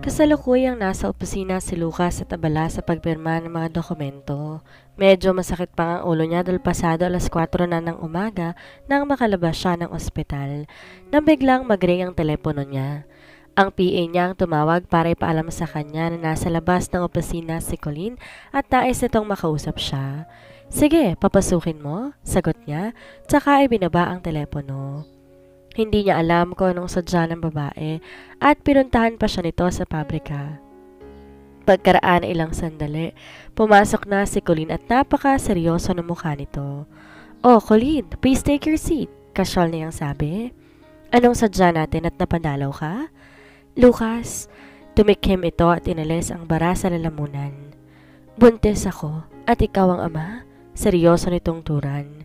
Kasalukuyang nasa opisina si Lucas at abala sa pagpirma ng mga dokumento. Medyo masakit pa ang ulo niya dahil pasado 4:00 na ng umaga nang makalabas siya ng ospital, nang biglang mag-ring ang telepono niya. Ang PA niya ang tumawag para ipaalam sa kanya na nasa labas ng opisina si Colleen at nais nitong makausap siya. Sige, papasukin mo, sagot niya, tsaka ibinaba ang telepono. Hindi niya alam kung anong sadya ng babae at pinuntahan pa siya nito sa pabrika. Pagkaraan ilang sandali, pumasok na si Colleen at napaka-seryoso ng mukha nito. "Oh, Colleen, please take your seat," casual niyang sabi. "Anong sadya natin at napadalaw ka?" "Lucas," tumikim ito at inalis ang bara sa lalamunan. "Buntis ako at ikaw ang ama?" Seryoso nitong turan.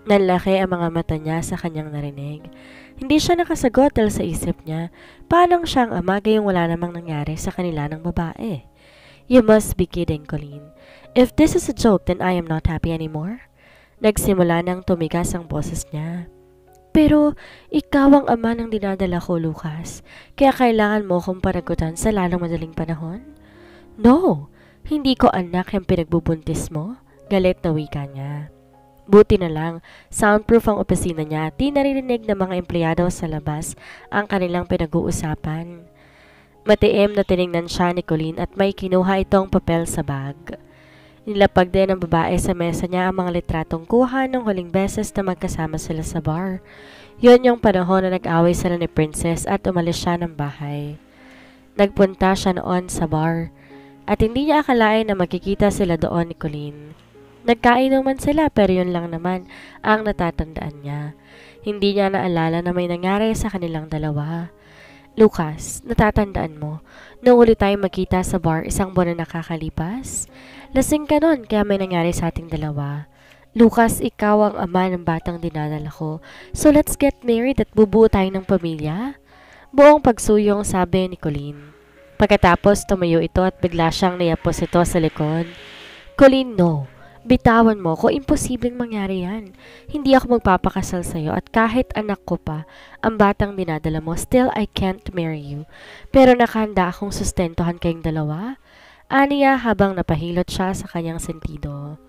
Nanlaki ang mga mata niya sa kanyang narinig. Hindi siya nakasagot dahil sa isip niya, paanong siya ang ama gayong wala namang nangyari sa kanila ng babae? "You must be kidding, Colleen. If this is a joke, then I am not happy anymore." Nagsimula nang tumigas ang boses niya. "Pero ikaw ang ama ng dinadala ko, Lucas. Kaya kailangan mo kong paragutan sa lalong madaling panahon?" "No, hindi ko anak yung pinagbubuntis mo," galit na wika niya. Buti na lang, soundproof ang opisina niya at di naririnig ng mga empleyado sa labas ang kanilang pinag-uusapan. Matiim na tiningnan siya ni Colleen at may kinuha itong papel sa bag. Nilapag din ng babae sa mesa niya ang mga litratong kuha ng huling beses na magkasama sila sa bar. Yon yung panahon na nag-away sila ni Princess at umalis siya ng bahay. Nagpunta siya noon sa bar at hindi niya akalain na magkikita sila doon ni Colleen. Nagkainuman sila pero yun lang naman ang natatandaan niya. Hindi niya naalala na may nangyari sa kanilang dalawa. "Lucas, natatandaan mo, nung uli tayo magkita sa bar 1 buwan na nakakalipas? Lasing ka nun kaya may nangyari sa ating dalawa. Lucas, ikaw ang ama ng batang dinadala ko, so let's get married at bubuo tayo ng pamilya." Buong pagsuyong sabi ni Colleen. Pagkatapos tumayo ito at bigla siyang niyapos ito sa likod. "Colleen, no. Bitawan mo ko, imposibleng mangyari yan. Hindi ako magpapakasal sa'yo at kahit anak ko pa, ang batang dinadala mo, still I can't marry you. Pero nakahanda akong sustentuhan kayong dalawa," aniya habang napahilot siya sa kanyang sentido.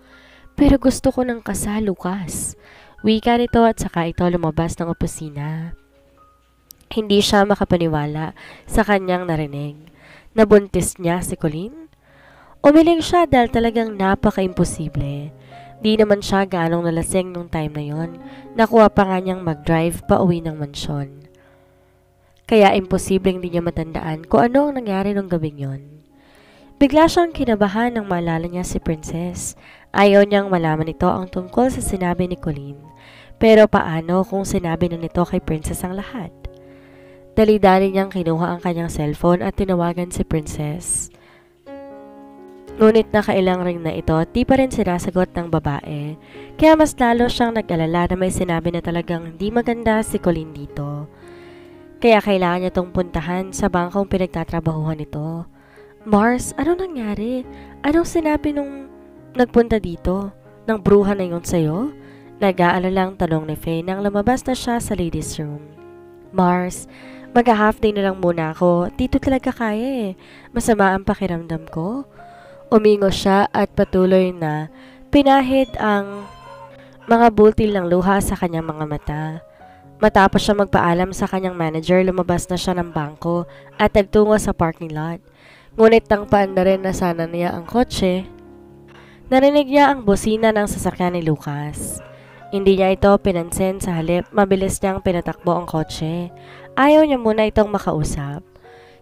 "Pero gusto ko ng kasal, Lucas." Wika nito at saka ito lumabas ng opisina. Hindi siya makapaniwala sa kanyang narinig. Nabuntis niya si Colleen? Umiling siya dahil talagang napaka-imposible. Di naman siya ganong nalasing nung time na yon. Nakuha pa nga niyang mag-drive pa uwi ng mansyon. Kaya imposibleng di niya matandaan kung ano ang nangyari nung gabing yon. Bigla siyang kinabahan nang maalala niya si Princess. Ayaw niyang malaman ito ang tungkol sa sinabi ni Colleen. Pero paano kung sinabi na nito kay Princess ang lahat? Dali-dali niyang kinuha ang kanyang cellphone at tinawagan si Princess. Ngunit nakailang ring na ito, di pa rin sinasagot ng babae. Kaya mas lalo siyang nag-alala na may sinabi na talagang hindi maganda si Colleen dito. Kaya kailangan niya itong puntahan sa bangkong pinagtatrabahuhan nito. "Mars, ano nangyari? Anong sinabi nung nagpunta dito? Ng bruha na yun sa'yo?" Nag-aalalang tanong ni Faye nang lumabas na siya sa ladies room. "Mars, mag-half day na lang muna ako. Dito talaga kaya eh. Masama ang pakiramdam ko." Umingo siya at patuloy na pinahid ang mga bultil ng luha sa kanyang mga mata. Matapos siya magpaalam sa kanyang manager, lumabas na siya ng bangko at nagtungo sa parking lot. Ngunit nang paanda rin na sana niya ang kotse, narinig niya ang bosina ng sasakyan ni Lucas. Hindi niya ito pinansin, sa halip mabilis niyang pinatakbo ang kotse. Ayaw niya muna itong makausap.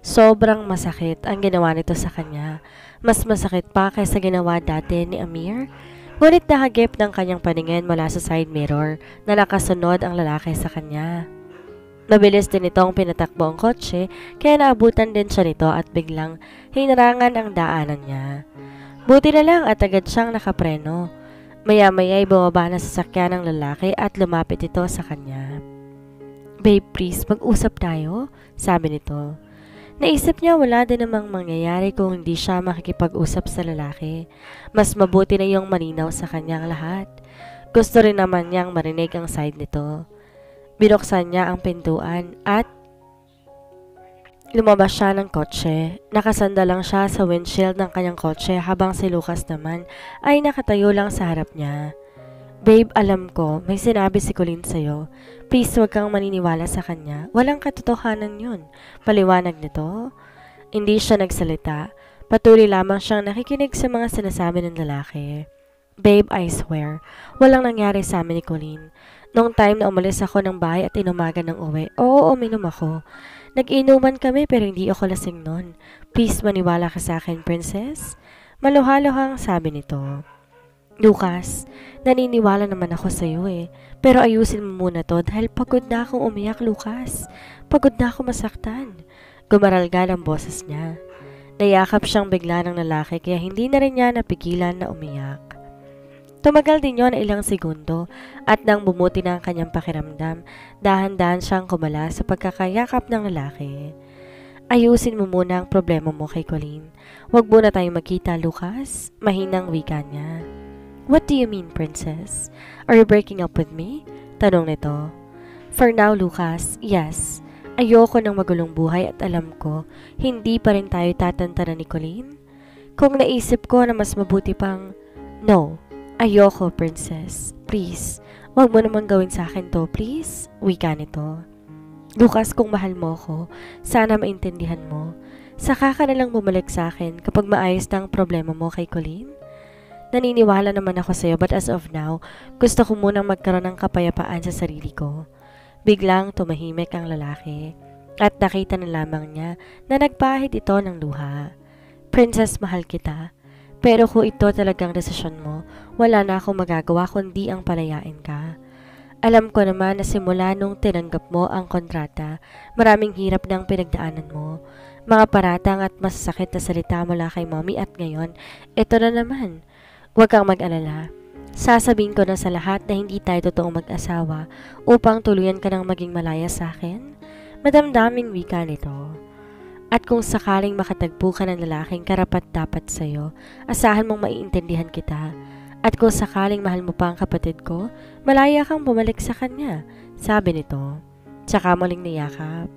Sobrang masakit ang ginawa nito sa kanya. Mas masakit pa kaysa ginawa dati ni Amir. Ngunit nahagip ng kanyang paningin mula sa side mirror na nakasunod ang lalaki sa kanya. Mabilis din itong pinatakbo ang kotse kaya naabutan din siya nito at biglang hinarangan ang daanan niya. Buti na lang at agad siyang nakapreno. Maya-maya ay bumaba na sa sasakyan ng lalaki at lumapit ito sa kanya. "Babe, please, mag-usap tayo," sabi nito. Naisip niya wala din namang mangyayari kung hindi siya makikipag-usap sa lalaki. Mas mabuti na yung malinaw sa kanyang lahat. Gusto rin naman niyang marinig ang side nito. Binuksan niya ang pintuan at Lumabas siya ng kotse. Nakasanda lang siya sa windshield ng kanyang kotse habang si Lucas naman ay nakatayo lang sa harap niya. Babe, alam ko, may sinabi si Colleen sa'yo. Please, huwag kang maniniwala sa kanya. Walang katotohanan yun. Paliwanag nito. Hindi siya nagsalita. Patuloy lamang siyang nakikinig sa mga sinasabi ng lalaki. Babe, I swear, walang nangyari sa amin ni Colleen. Noong time na umalis ako ng bahay at inumaga ng uwi, oo, uminom ako. Nag-inuman kami pero hindi ako lasing nun. Please maniwala ka sa akin, princess. Maluha-luhang sabi nito. Lucas, naniniwala naman ako sa iyo eh. Pero ayusin mo muna to dahil pagod na akong umiyak, Lucas. Pagod na ako masaktan. Gumaralgal ang boses niya. Nayakap siyang bigla ng lalaki kaya hindi na rin niya napigilan na umiyak. Tumagal din yon ilang segundo at nang bumuti na ang kanyang pakiramdam, dahan-dahan siyang kumala sa pagkakayakap ng lalaki. Ayusin mo muna ang problema mo kay Colleen. Huwag muna tayong magkita, Lucas. Mahinang wika niya. What do you mean, princess? Are you breaking up with me? Tanong nito. For now, Lucas, yes. Ayoko ng magulong buhay at alam ko, hindi pa rin tayo tatantaran ni Colleen. Kung naisip ko na mas mabuti pang, no. Ayoko, princess. Please, wag mo naman gawin sa akin to, please. Wika nito. Lucas, kung mahal mo ko, sana maintindihan mo. Saka ka na lang bumalik sa akin kapag maayos na ang problema mo kay Colleen. Naniniwala naman ako sa'yo but as of now, gusto ko munang magkaroon ng kapayapaan sa sarili ko. Biglang tumahimik ang lalaki at nakita na lamang niya na nagpahid ito ng luha. Princess, mahal kita. Pero kung ito talagang desisyon mo, wala na akong magagawa kundi ang palayain ka. Alam ko naman na simula nung tinanggap mo ang kontrata, maraming hirap ng pinagdaanan mo. Mga paratang at masasakit na salita mula kay mommy at ngayon, ito na naman. Huwag kang mag-alala. Sasabihin ko na sa lahat na hindi tayo totoong mag-asawa upang tuluyan ka ng maging malaya sa akin. Madamdaming wika nito. At kung sakaling makatagpo ka ng lalaking karapat-dapat sa'yo, asahan mong maiintindihan kita. At kung sakaling mahal mo pa ang kapatid ko, malaya kang bumalik sa kanya, sabi nito. Tsaka muling niyakap.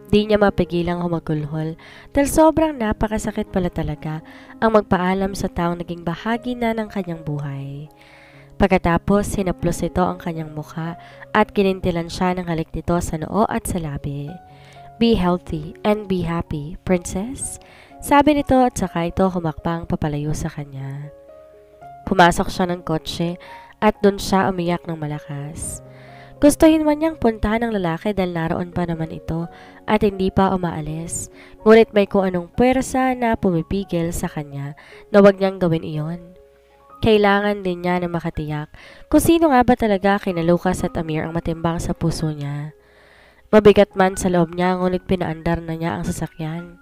Di niya mapigilang humagulhol dahil sobrang napakasakit pala talaga ang magpaalam sa taong naging bahagi na ng kanyang buhay. Pagkatapos, sinaplos ito ang kanyang mukha at kinintilan siya ng halik nito sa noo at sa labi. Be healthy and be happy, princess. Sabi nito at saka ito humakbang papalayo sa kanya. Pumasok siya ng kotse at doon siya umiyak ng malakas. Gustuhin man niyang puntahan ng lalaki dahil naroon pa naman ito at hindi pa umaalis. Ngunit may kung anong puwersa na pumipigil sa kanya na huwag niyang gawin iyon. Kailangan din niya na makatiyak kung sino nga ba talaga kina Lucas at Amir ang matimbang sa puso niya. Mabigat man sa loob niya, ngunit pinaandar na niya ang sasakyan.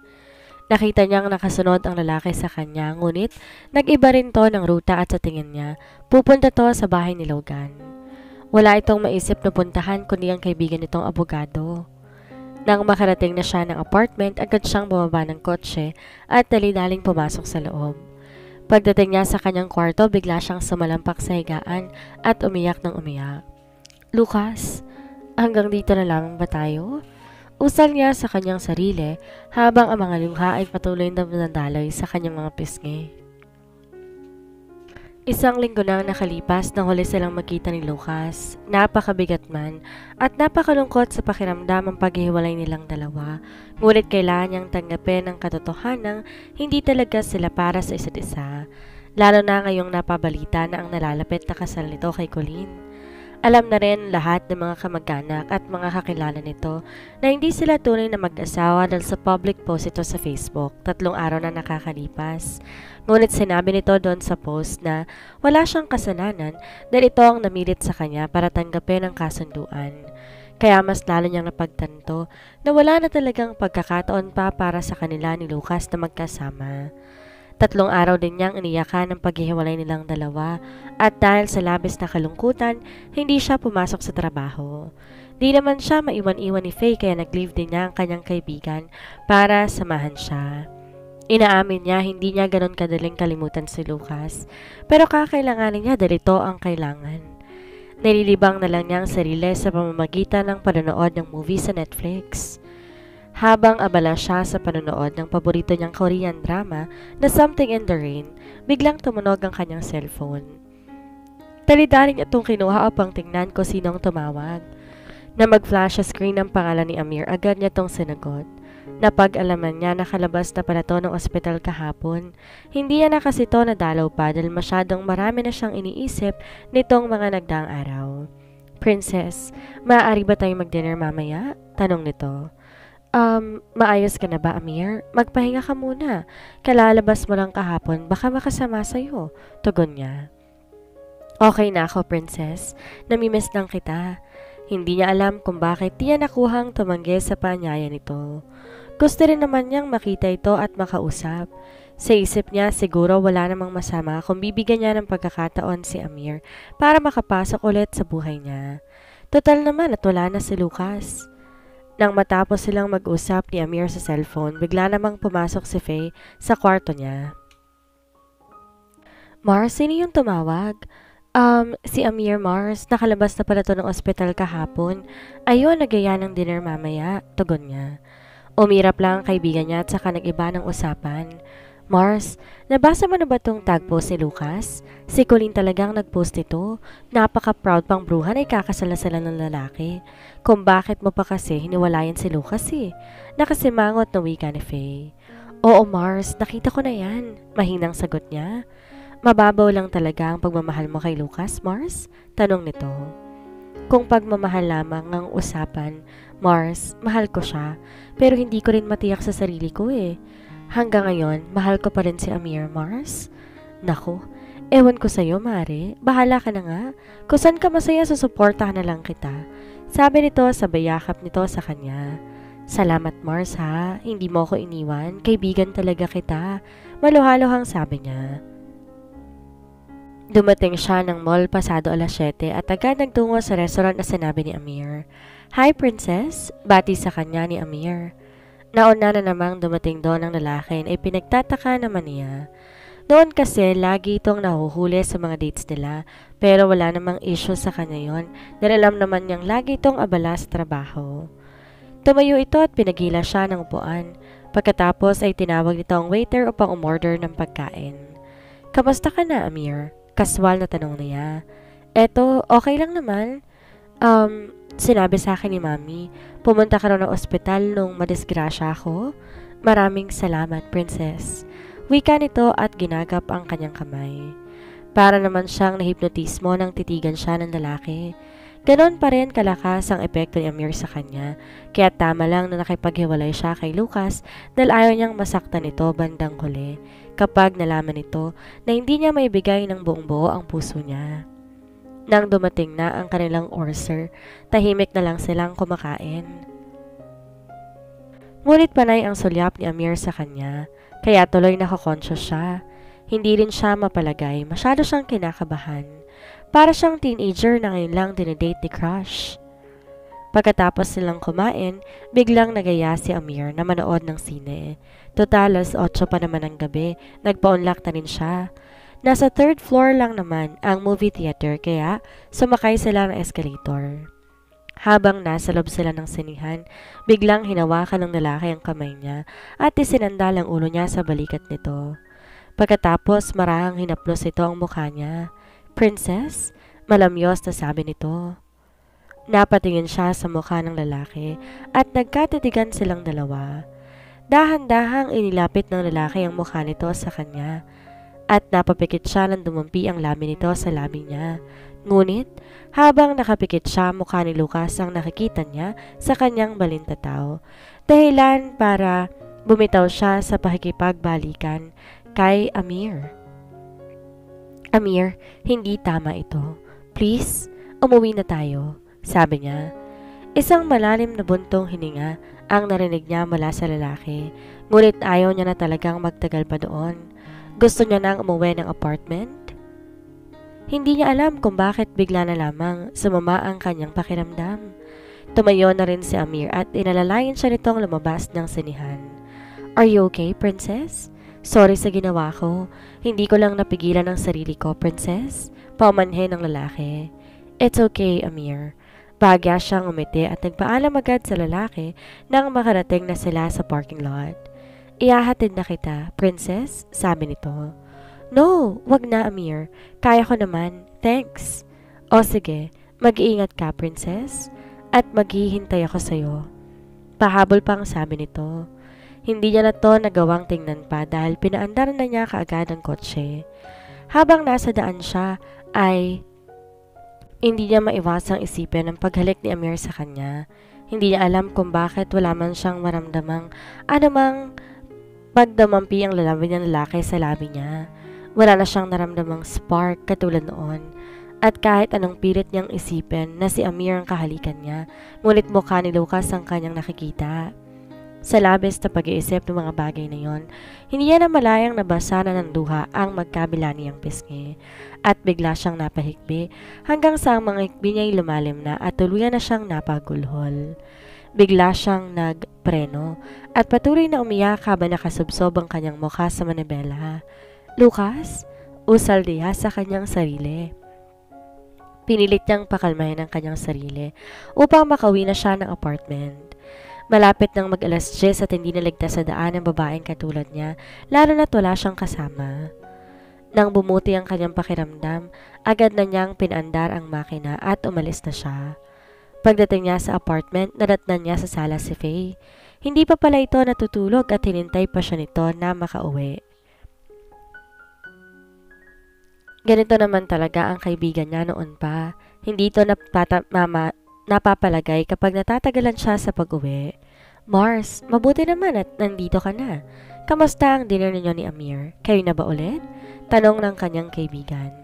Nakita niyang nakasunod ang lalaki sa kanya, ngunit nag-iba rin to ng ruta at sa tingin niya, pupunta to sa bahay ni Logan. Wala itong maisip na puntahan kundi ang kaibigan nitong abogado. Nang makarating na siya ng apartment, agad siyang bumaba ng kotse at dali-daling pumasok sa loob. Pagdating niya sa kanyang kwarto, bigla siyang sumalampak sa higaan at umiyak ng umiyak. Lucas, hanggang dito na lamang ba tayo? Usal niya sa kanyang sarili habang ang mga lungha ay patuloy na nadaloy sa kanyang mga pisngi. Isang linggo nang nakalipas nang huli silang magkita ni Lucas. Napakabigat man at napakalungkot sa pakiramdam ang paghihiwalay nilang dalawa. Ngunit kailangan niyang tanggapin ang katotohanang hindi talaga sila para sa isa't isa. Lalo na ngayong napabalita na ang nalalapit na kasal nito kay Colleen. Alam na rin lahat ng mga kamag-anak at mga kakilala nito na hindi sila tunay na mag-asawa dahil sa public post ito sa Facebook 3 araw na nakakalipas. Ngunit sinabi nito doon sa post na wala siyang kasalanan dahil ito ang namilit sa kanya para tanggapin ang kasunduan. Kaya mas lalo niyang napagtanto na wala na talagang pagkakataon pa para sa kanila ni Lucas na magkasama. 3 araw din niyang iniyakan ang paghihiwalay nilang dalawa at dahil sa labis na kalungkutan, hindi siya pumasok sa trabaho. Di naman siya maiwan-iwan ni Faye kaya nag-leave din niya ang kanyang kaibigan para samahan siya. Inaamin niya hindi niya ganon kadaling kalimutan si Lucas pero kakailanganin niya dahil ito ang kailangan. Nililibang na lang niya ang sarili sa pamamagitan ng panonood ng movie sa Netflix. Habang abala siya sa panonood ng paborito niyang Korean drama na Something in the Rain, biglang tumunog ang kanyang cellphone. Dali-dali niya itong kinuha upang tingnan ko sinong tumawag. Na mag-flash sa screen ang pangalan ni Amir, agad niya itong sinagot. Napag-alaman niya nakalabas na pala to ng ospital kahapon. Hindi niya na kasi to nadalaw pa dahil masyadong marami na siyang iniisip nitong mga nagdaang araw. Princess, maaari ba tayong mag-dinner mamaya? Tanong nito. Maayos ka na ba, Amir? Magpahinga ka muna. Kalalabas mo lang kahapon, baka makasama sa'yo. Tugon niya. Okay na ako, Princess. Namimiss lang kita. Hindi niya alam kung bakit di niya nakuhang tumanggi sa paanyaya nito. Gusto rin naman niyang makita ito at makausap. Sa isip niya, siguro wala namang masama kung bibigyan niya ng pagkakataon si Amir para makapasok ulit sa buhay niya. Total naman at wala na si Lucas. Nang matapos silang mag-usap ni Amir sa cellphone, bigla namang pumasok si Faye sa kwarto niya. Mars, sino yung tumawag? Si Amir, Mars. Nakalabas na pala to ng ospital kahapon. Ayun, nagaya ng dinner mamaya. Tugon niya. Umirap lang ang kaibigan niya at saka nag-iba ng usapan. Mars, nabasa mo na ba tong tag post ni Lucas? Si Colleen talagang nag-post ito. Napaka-proud pang bruhan ay kakasala-sala ng lalaki. Kung bakit mo pa kasi hiniwalayan si Lucas eh. Nakasimangot na wika ni Faye. Oo Mars, nakita ko na yan. Mahinang sagot niya. Mababaw lang talaga ang pagmamahal mo kay Lucas, Mars? Tanong nito. Kung pagmamahal lamang ang usapan, Mars, mahal ko siya. Pero hindi ko rin matiyak sa sarili ko eh. Hanggang ngayon, mahal ko pa rin si Amir, Mars. Naku, ewan ko sa'yo, Mare. Bahala ka na nga. Kung saan ka masaya, susuportahan na lang kita. Sabi nito sa bayakap nito sa kanya. Salamat, Mars ha. Hindi mo ako iniwan. Kaibigan talaga kita. Maluhaluhang sabi niya. Dumating siya ng mall pasado alas 7 at agad nagtungo sa restaurant na sinabi ni Amir. Hi, Princess. Bati sa kanya ni Amir. Nauna na namang dumating doon ang lalaki ay pinagtataka naman niya. Noon kasi lagi itong nahuhuli sa mga dates nila pero wala namang issue sa kanya yon dahil alam naman niyang lagi itong abala sa trabaho. Tumayo ito at pinagila siya ng upuan. Pagkatapos ay tinawag nito ang waiter upang umorder ng pagkain. Kamusta ka na, Amir? Kaswal na tanong niya. Eto, okay lang naman. Sinabi sa akin ni Mami, pumunta ka raw ng ospital nung madisgrasya ako. Maraming salamat, Princess. Wika nito at ginagap ang kanyang kamay. Para naman siyang nahipnotismo nang titigan siya ng lalaki. Ganon pa rin kalakas ang epekto ni Amir sa kanya, kaya tama lang na nakipaghiwalay siya kay Lucas dahil ayaw niyang masaktan ito bandang huli kapag nalaman nito na hindi niya maibigay ng buong buo ang puso niya. Nang dumating na ang kanilang order, tahimik na lang silang kumakain. Ngunit panay ang sulyap ni Amir sa kanya, kaya tuloy nakakonscious siya. Hindi rin siya mapalagay, masyado siyang kinakabahan. Para siyang teenager na ngayon lang dinedate ni Crush. Pagkatapos silang kumain, biglang nagaya si Amir na manood ng sine. Total, alas 8 pa naman ng gabi, nagpa-unlock na rin siya. Nasa 3rd floor lang naman ang movie theater kaya sumakay sila ng escalator. Habang nasa loob sila ng sinihan, biglang hinawakan ng lalaki ang kamay niya at isinandal ang ulo niya sa balikat nito. Pagkatapos marahang hinaplos ito ang mukha niya. Princess? Malamyos na sabi nito. Napatingin siya sa mukha ng lalaki at nagkatitigan silang dalawa. Dahan-dahang inilapit ng lalaki ang mukha nito sa kanya at napapikit siya nang dumumpi ang labi nito sa labi niya. Ngunit, habang nakapikit siya, mukha ni Lucas ang nakikita niya sa kanyang balintataw. Dahilan para bumitaw siya sa pakikipagbalikan kay Amir. Amir, hindi tama ito. Please, umuwi na tayo, sabi niya. Isang malalim na buntong hininga ang narinig niya mula sa lalaki, ngunit ayaw niya na talagang magtagal pa doon. Gusto niya nang umuwi ng apartment? Hindi niya alam kung bakit bigla na lamang sumama ang kanyang pakiramdam. Tumayo na rin si Amir at inalalayan siya nitong lumabas ng sinihan. Are you okay, Princess? Sorry sa ginawa ko. Hindi ko lang napigilan ang sarili ko, Princess. Paumanhin ng lalaki. It's okay, Amir. Bagya siyang umiti at nagpaalam agad sa lalaki nang makarating na sila sa parking lot. Ihahatid na kita, princess, sabi nito. No, wag na Amir. Kaya ko naman, thanks. O sige, mag-iingat ka princess at maghihintay ako sa'yo. Pahabol pang sabi nito. Hindi niya na to nagawang tingnan pa dahil pinaandar na niya kaagad ang kotse. Habang nasa daan siya ay hindi niya maiwasang isipin ang paghalik ni Amir sa kanya. Hindi niya alam kung bakit wala man siyang maramdamang anumang pagdamampi ang lalabi ng lalaki sa labi niya. Wala na siyang naramdamang spark katulad noon. At kahit anong pilit niyang isipin na si Amir ang kahalikan niya, ngunit mukha ni Lucas ang kanyang nakikita. Sa labis na pag-iisip ng mga bagay na yon, hindi niya na malayang nabasa na ng luha ang magkabila niyang pisngi at bigla siyang napahikbi hanggang sa ang mga hikbi niya'y lumalim na at tuluyan na siyang napagulhol. Bigla siyang nagpreno at patuloy na umiyak habang nakasubsob ang kanyang mukha sa manibela. Lucas, usal diya sa kanyang sarili. Pinilit niyang pakalmahin ang kanyang sarili upang makauwi na siya ng apartment. Malapit nang mag-alas 10 at hindi naligtas sa daan ang babaeng katulad niya, lalo na't wala siyang kasama. Nang bumuti ang kanyang pakiramdam, agad na niyang pinandar ang makina at umalis na siya. Pagdating niya sa apartment, nadatnan niya sa sala si Faye. Hindi pa pala ito natutulog at hinintay pa siya nito na makauwi. Ganito naman talaga ang kaibigan niya noon pa. Hindi ito napapalagay kapag natatagalan siya sa pag-uwi. Mars, mabuti naman at nandito ka na. Kamusta ang dinner ninyo ni Amir? Kayo na ba ulit? Tanong ng kanyang kaibigan.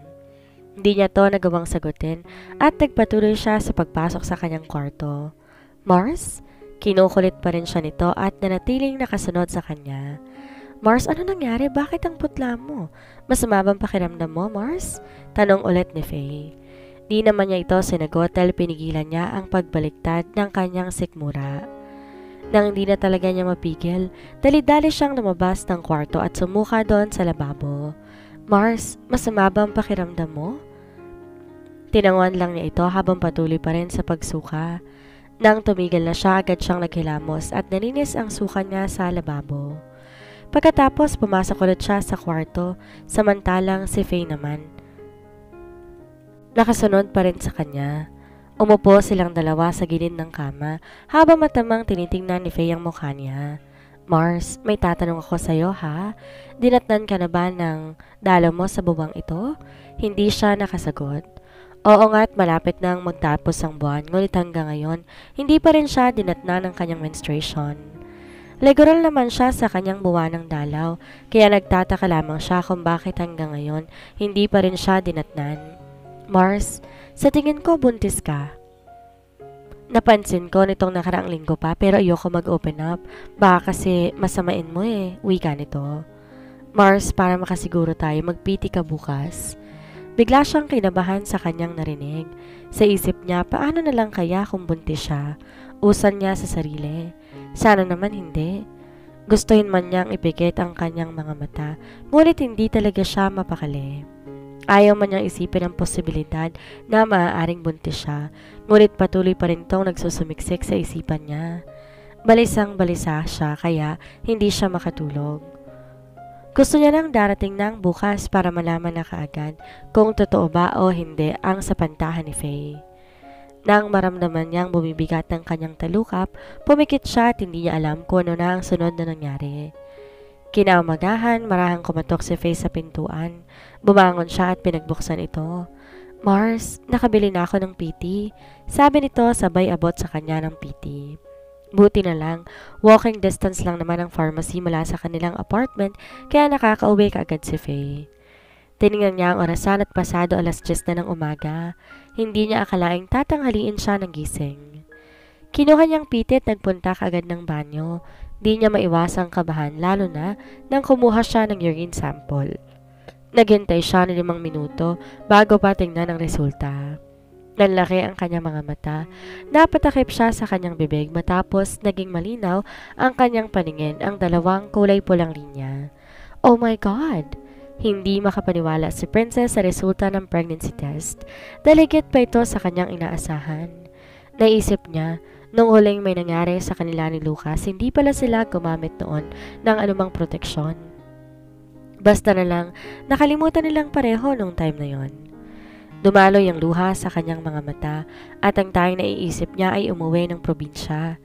Hindi niya to nagawang sagutin at nagpatuloy siya sa pagpasok sa kanyang kwarto. Mars? Kinukulit pa rin siya nito at nanatiling nakasunod sa kanya. Mars, ano nangyari? Bakit ang putla mo? Masama bang pakiramdam mo, Mars? Tanong ulit ni Faye. Di naman niya ito sinagot dahil pinigilan niya ang pagbaliktad ng kanyang sikmura. Nang hindi na talaga niya mapigil, dali-dali siyang lumabas ng kwarto at sumuka doon sa lababo. Mars, masama ba ang pakiramdam mo? Tinangon lang niya ito habang patuloy pa rin sa pagsuka. Nang tumigil na siya, agad siyang naghilamos at nalinis ang suka niya sa lababo. Pagkatapos, pumasok ulit siya sa kwarto, samantalang si Faye naman nakasunod pa rin sa kanya. Umupo silang dalawa sa gilid ng kama habang matamang tinitingnan ni Faye ang mukha niya. Mars, may tatanong ako sa'yo ha? Dinatnan ka na ba ng dalaw mo sa bubang ito? Hindi siya nakasagot. Oo nga't malapit nang magtapos ang buwan, ngunit hanggang ngayon, hindi pa rin siya dinatnan ng kanyang menstruation. Legoral naman siya sa kanyang buwanang dalaw, kaya nagtataka lamang siya kung bakit hanggang ngayon, hindi pa rin siya dinatnan. Mars, sa tingin ko buntis ka. Napansin ko nitong nakaraang linggo pa pero ayoko mag-open up. Baka kasi masamain mo wika nito. Mars, para makasiguro tayo, magpiti ka bukas. Bigla siyang kinabahan sa kanyang narinig. Sa isip niya, paano na lang kaya kung buntis siya? Usan niya sa sarili. Sana naman hindi. Gustuhin man niyang ipikit ang kanyang mga mata, ngunit hindi talaga siya mapakali. Ayaw man niyang isipin ang posibilidad na maaaring buntis siya, ngunit patuloy pa rin itong nagsusumiksik sa isipan niya. Balisang-balisa siya kaya hindi siya makatulog. Gusto niya nang darating ng bukas para malaman na kaagad kung totoo ba o hindi ang sapantahan ni Faye. Nang maramdaman niyang bumibigat ng kanyang talukap, pumikit siya at hindi niya alam kung ano na ang sunod na nangyari. Kinaumagahan, marahang kumatok si Faye sa pintuan. Bumangon siya at pinagbuksan ito. Mars, nakabili na ako ng PT. Sabi nito sabay abot sa kanya ng PT. Buti na lang, walking distance lang naman ang pharmacy mula sa kanilang apartment kaya nakakauwi kaagad si Faye. Tinignan niya ang orasan at pasado alas 10 na ng umaga. Hindi niya akalaing tatanghaliin siya ng gising. Kinuha niyang PT at nagpunta kaagad ng banyo. Di niya maiwasang kabahan lalo na nang kumuha siya ng urine sample. Naghintay siya ng 5 minuto bago pa tingnan ang resulta. Nanlaki ang kanyang mga mata. Napatakip siya sa kanyang bibig matapos naging malinaw ang kanyang paningin ang dalawang kulay pulang linya. Oh my God! Hindi makapaniwala si Princess sa resulta ng pregnancy test. Daligit pa ito sa kanyang inaasahan. Naisip niya, nung huling may nangyari sa kanila ni Lucas, hindi pala sila gumamit noon ng anumang proteksyon. Basta na lang, nakalimutan nilang pareho nung time na yon. Dumaloy ang luha sa kanyang mga mata at ang tanging naiisip niya ay umuwi ng probinsya.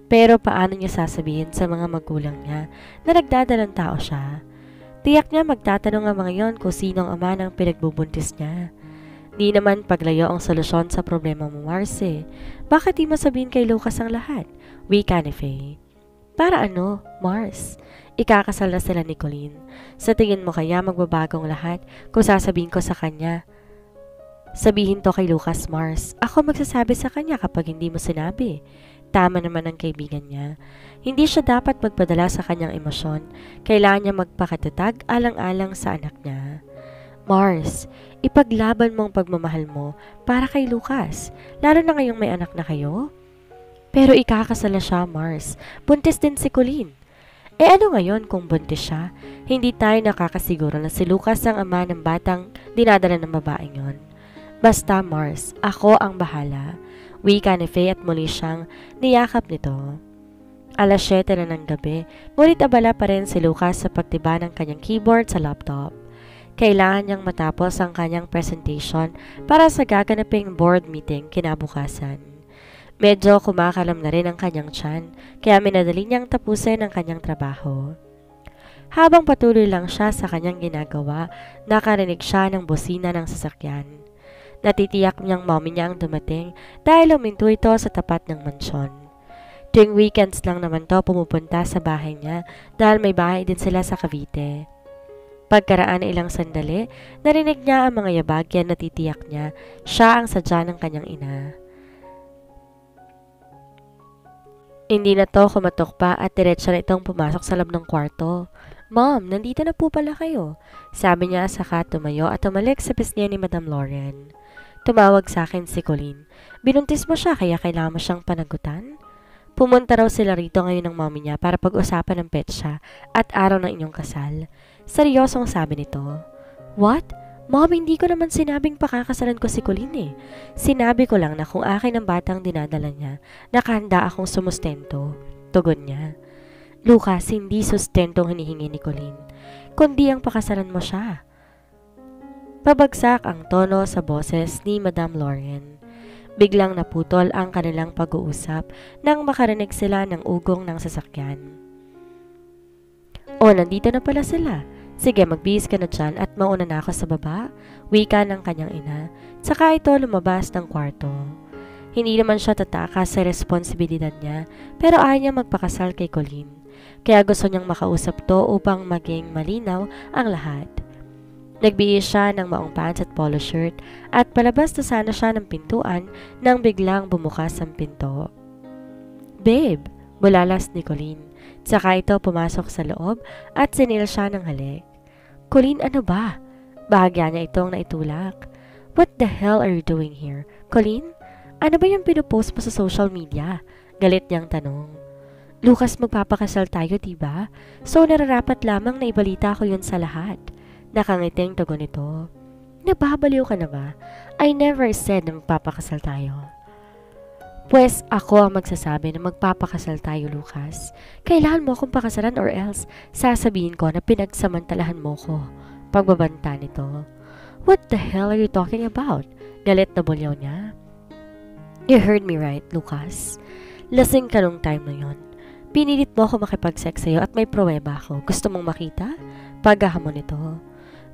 Pero paano niya sasabihin sa mga magulang niya na nagdadalang tao siya? Tiyak niya magtatanong ang mga yon kung sino ang ama ng pinagbubuntis niya. Di naman paglayo ang solusyon sa problema mo, Mars eh. Bakit di mo sabihin kay Lucas ang lahat? Wika ni Faye. Para ano, Mars? Ikakasal na sila ni Colleen. Sa tingin mo kaya magbabagong lahat kung sasabihin ko sa kanya? Sabihin to kay Lucas, Mars. Ako magsasabi sa kanya kapag hindi mo sinabi. Tama naman ang kaibigan niya. Hindi siya dapat magpadala sa kanyang emosyon. Kailangan niya magpakatatag alang-alang sa anak niya. Mars, ipaglaban mo ang pagmamahal mo para kay Lucas, lalo na ngayong may anak na kayo. Pero ikakasal na siya, Mars. Buntis din si Colleen. Ano ngayon kung buntis siya? Hindi tayo nakakasiguro na si Lucas ang ama ng batang dinadala ng babaeng yon. Basta, Mars, ako ang bahala. Wika ni Faye at muli siyang niyakap nito. 7:00 na ng gabi, ngunit abala pa rin si Lucas sa pagtiba ng kanyang keyboard sa laptop. Kailangan niyang matapos ang kanyang presentation para sa gaganaping board meeting kinabukasan. Medyo kumakalam na rin ang kanyang tiyan, kaya minadali niyang tapusin ang kanyang trabaho. Habang patuloy lang siya sa kanyang ginagawa, nakarinig siya ng bosina ng sasakyan. Natitiyak niyang mommy niya ang dumating dahil huminto ito sa tapat ng mansyon. Tuwing weekends lang naman to pumupunta sa bahay niya dahil may bahay din sila sa Cavite. Pagkaraan ng ilang sandali, narinig niya ang mga yabagyan na titiyak niya siya ang sadya ng kanyang ina. Hindi na to kumatok pa at diretso na itong pumasok sa loob ng kwarto. Mom, nandito na po pala kayo. Sabi niya saka tumayo at tumalik sa pisngi ni Madam Lauren. Tumawag sa akin si Colleen. Binuntis mo siya kaya kailangan mo siyang panagutan? Pumunta raw sila rito ngayon ng mommy niya para pag-usapan ng petsa at araw ng inyong kasal. Seryosong sabi nito. What? Mom, hindi ko naman sinabing pakakasalan ko si Colleen eh. Sinabi ko lang na kung akin ang batang dinadala niya, nakahanda akong sumustento. Tugon niya. Lucas, hindi sustentong hinihingi ni Colleen, kundi ang pakasalan mo siya. Pabagsak ang tono sa boses ni Madam Lauren. Biglang naputol ang kanilang pag-uusap nang makarinig sila ng ugong ng sasakyan. Nandito na pala sila. Sige, magbihis ka na dyan at mauna na ako sa baba, wika ng kanyang ina. Saka ito lumabas ng kwarto. Hindi naman siya tatakas sa responsibilidad niya, pero ayaw niya magpakasal kay Colleen. Kaya gusto niyang makausap to upang maging malinaw ang lahat. Nagbihis siya ng maong pants at polo shirt at palabas na sana siya ng pintuan nang biglang bumukas ang pinto. Babe, bulalas ni Colleen. Saka ito pumasok sa loob at sinil siya ng halik. Colleen, ano ba? Bahagya niya itong naitulak. What the hell are you doing here? Colleen, ano ba yung pinupost mo sa social media? Galit niyang tanong. Lucas, magpapakasal tayo, diba? So nararapat lamang na ibalita ko yun sa lahat. Nakangiting tugon nito. Nababaliw ka na ba? I never said na magpapakasal tayo. Pwes ako ang magsasabi na magpapakasal tayo, Lucas. Kailangan mo akong pakasalan or else sasabihin ko na pinagsamantalahan mo ko. Pagbabanta nito. What the hell are you talking about? Galit na bulyaw niya. You heard me right, Lucas. Lasing ka nung time na yon. Pinilit mo ako makipag-sex sa'yo at may pruweba ako. Gusto mong makita? Paghahamon nito.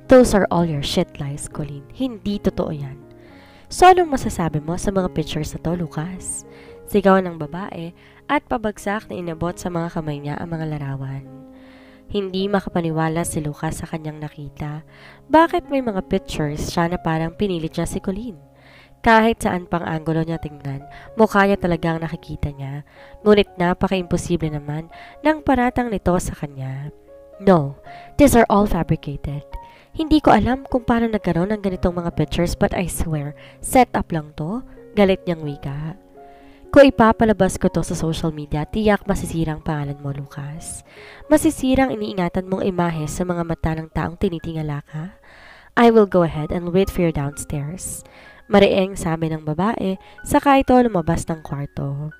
Those are all your shit lies, Colleen. Hindi totoo yan. So anong masasabi mo sa mga pictures na to, Lucas? Sigaw ng babae at pabagsak na inabot sa mga kamay niya ang mga larawan. Hindi makapaniwala si Lucas sa kanyang nakita. Bakit may mga pictures siya na parang pinilit niya si Colleen? Kahit saan pang anggulo niya tingnan, mukha niya talagang nakikita niya. Ngunit napaka-imposible naman ng paratang nito sa kanya. No, these are all fabricated. Hindi ko alam kung paano nagkaroon ng ganitong mga pictures but I swear, set up lang to. Galit niyang wika. Kung ipapalabas ko to sa social media, tiyak masisirang pangalan mo, Lucas. Masisirang iniingatan mong imahe sa mga mata ng taong tinitingala ka. I will go ahead and wait for you downstairs. Marieng sabi ng babae, saka ito lumabas ng kwarto.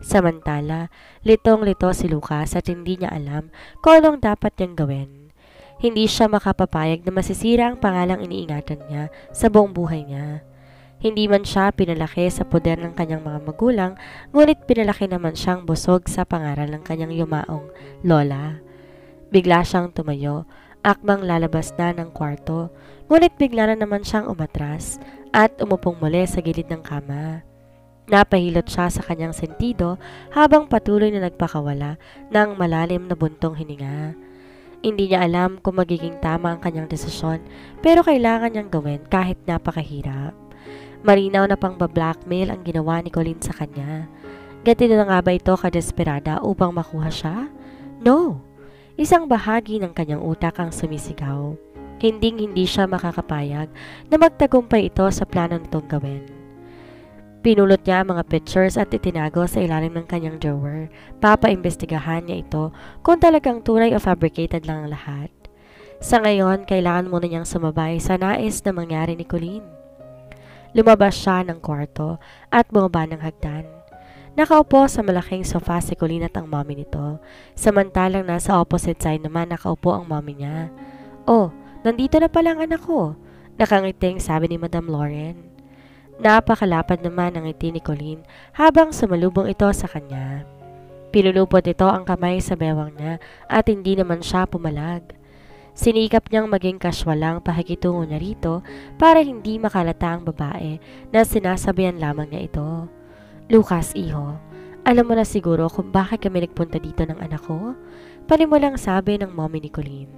Samantala, litong-lito si Lucas at hindi niya alam kung anong dapat niyang gawin. Hindi siya makapapayag na masisira ang pangalang iniingatan niya sa buong buhay niya. Hindi man siya pinalaki sa poder ng kanyang mga magulang, ngunit pinalaki naman siyang busog sa pangaral ng kanyang yumaong lola. Bigla siyang tumayo, akmang lalabas na ng kwarto, ngunit bigla na naman siyang umatras at umupong muli sa gilid ng kama. Napahilot siya sa kanyang sentido habang patuloy na nagpakawala ng malalim na buntong hininga. Hindi niya alam kung magiging tama ang kanyang desisyon, pero kailangan niyang gawin kahit napakahirap. Marinaw na pang-blackmail ang ginawa ni Colleen sa kanya. Ganito na nga ba ito kadesperada upang makuha siya? No! Isang bahagi ng kanyang utak ang sumisigaw. Hinding-hindi siya makakapayag na magtagumpay ito sa plano nitong gawin. Pinulot niya ang mga pictures at itinago sa ilalim ng kanyang drawer. Papaimbestigahan niya ito kung talagang tunay o fabricated lang ang lahat. Sa ngayon, kailangan muna niyang sumabay sa nais na mangyari ni Colleen. Lumabas siya ng kwarto at bumaba ng hagdan. Nakaupo sa malaking sofa si Colleen at ang mommy nito, samantalang nasa opposite side naman nakaupo ang mommy niya. Oh, nandito na pala ang anak ko, nakangiting sabi ni Madam Lauren. Napakalapad naman ang ngiti ni Colleen habang sumalubong ito sa kanya. Pinulupot ito ang kamay sa bewang niya at hindi naman siya pumalag. Sinikap niyang maging casual lang pakikitungo niya rito para hindi makalata ang babae na sinasabihan lamang niya ito. Lucas, iho, alam mo na siguro kung bakit kami nagpunta dito ng anak ko? Panimulang sabi ng mommy ni Colleen.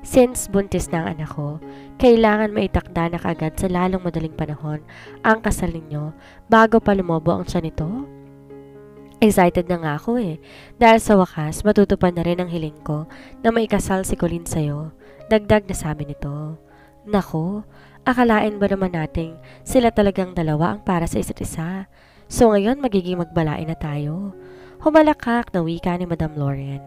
Since buntis na ang anak ko, kailangan maitakda na kaagad sa lalong madaling panahon ang kasal ninyo bago pa lumobo ang tiyan nito. Excited na nga ako dahil sa wakas matutupad na rin ang hiling ko na maikasal si Colleen sa'yo, dagdag na sabi nito. Nako, akalain ba naman nating sila talagang dalawa ang para sa isa't isa? So ngayon magiging magbalain na tayo. Humalakak na wika ni Madam Lauren.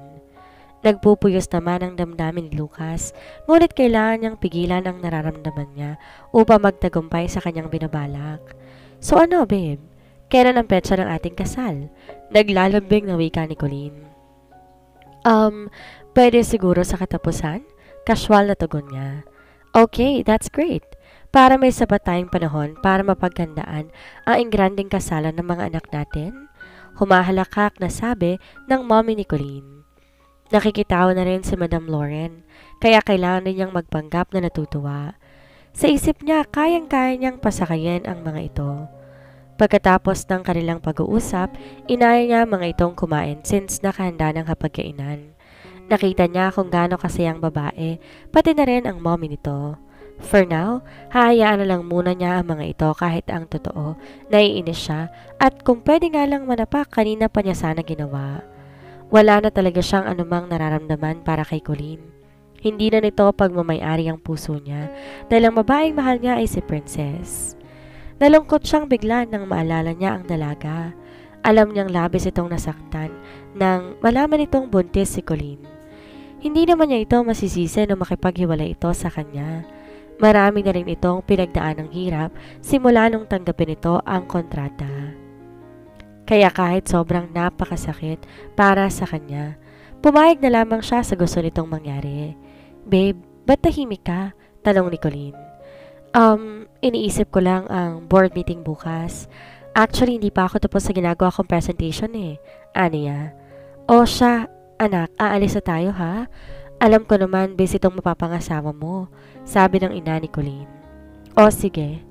Nagpupuyos naman ang damdamin ni Lucas, ngunit kailangan niyang pigilan ang nararamdaman niya upang magtagumpay sa kanyang binabalak. So ano, babe? Kailan ang petsa ng ating kasal? Naglalambing na wika ni Colleen. Pwede siguro sa katapusan? Casual na tugon niya. Okay, that's great. Para may sapat tayong panahon para mapaghandaan ang ingranding kasalan ng mga anak natin? Humahalakak na sabi ng mommy ni Colleen. Nakikitawa na rin si Madam Lauren, kaya kailangan rin niyang magpanggap na natutuwa. Sa isip niya, kayang-kaya niyang pasakayin ang mga ito. Pagkatapos ng kanilang pag-uusap, inaya niya mga itong kumain since nakahanda ng hapagkainan. Nakita niya kung gaano kasayang babae, pati na rin ang mommy nito. For now, hahayaan na lang muna niya ang mga ito kahit ang totoo, naiinis siya at kung pwede nga lang manapak kanina pa niya sana ginawa. Wala na talaga siyang anumang nararamdaman para kay Colleen. Hindi na nito pagmamayari ang puso niya dahil ang babaeng mahal niya ay si Princess. Nalungkot siyang bigla nang maalala niya ang dalaga. Alam niyang labis itong nasaktan nang malaman itong buntis si Colleen. Hindi naman niya ito masisisi na makipaghiwalay ito sa kanya. Marami na rin itong pinagdaan ng hirap simula nung tanggapin ito ang kontrata. Kaya kahit sobrang napakasakit para sa kanya, pumayag na lamang siya sa gusto nitong mangyari. Babe, ba't tahimik ka? Tanong ni Colleen. Iniisip ko lang ang board meeting bukas. Actually, hindi pa ako tapos sa ginagawa kong presentation Aniya. O siya, anak, aalis na tayo ha? Alam ko naman, busy itong mapapangasawa mo, sabi ng ina ni Colleen. O sige.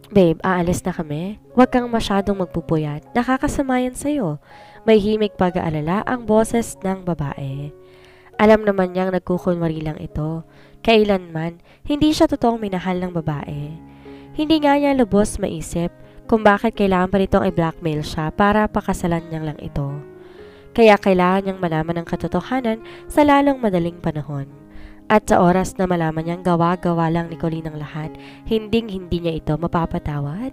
Babe, aalis na kami? Huwag kang masyadong magpupuyat, nakakasama yan sa'yo. May himig pag-aalala ang boses ng babae. Alam naman niyang nagkukunwari lang ito. Kailanman, hindi siya totoong minahal ng babae. Hindi nga niya lubos maisip kung bakit kailangan pa nitong i-blackmail siya para pakasalan niyang lang ito. Kaya kailangan niyang malaman ang katotohanan sa lalong madaling panahon. At sa oras na malaman niyang gawa-gawa lang ni Colleen ang lahat, hinding-hindi niya ito mapapatawad.